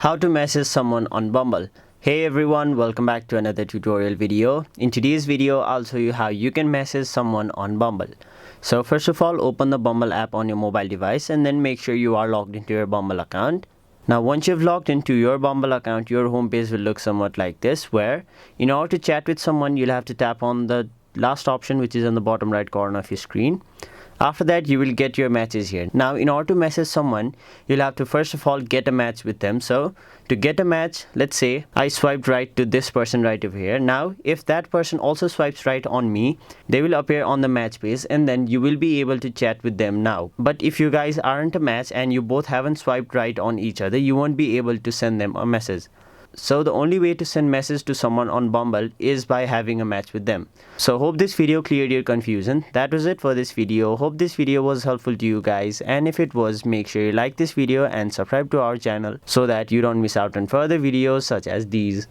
How to message someone on Bumble. Hey everyone, welcome back to another tutorial video. In today's video, I'll show you how you can message someone on Bumble. So first of all, open the Bumble app on your mobile device and then make sure you are logged into your Bumble account. Now once you've logged into your Bumble account, your homepage will look somewhat like this, where in order to chat with someone, you'll have to tap on the last option which is on the bottom right corner of your screen. After that, you will get your matches here. Now, in order to message someone, you'll have to first of all get a match with them. So, to get a match, let's say I swiped right to this person right over here. Now, if that person also swipes right on me, they will appear on the match page and then you will be able to chat with them now. But if you guys aren't a match and you both haven't swiped right on each other, you won't be able to send them a message. So the only way to send message to someone on Bumble is by having a match with them. So hope this video cleared your confusion. That was it for this video. Hope this video was helpful to you guys, and if it was, make sure you like this video and subscribe to our channel so that you don't miss out on further videos such as these.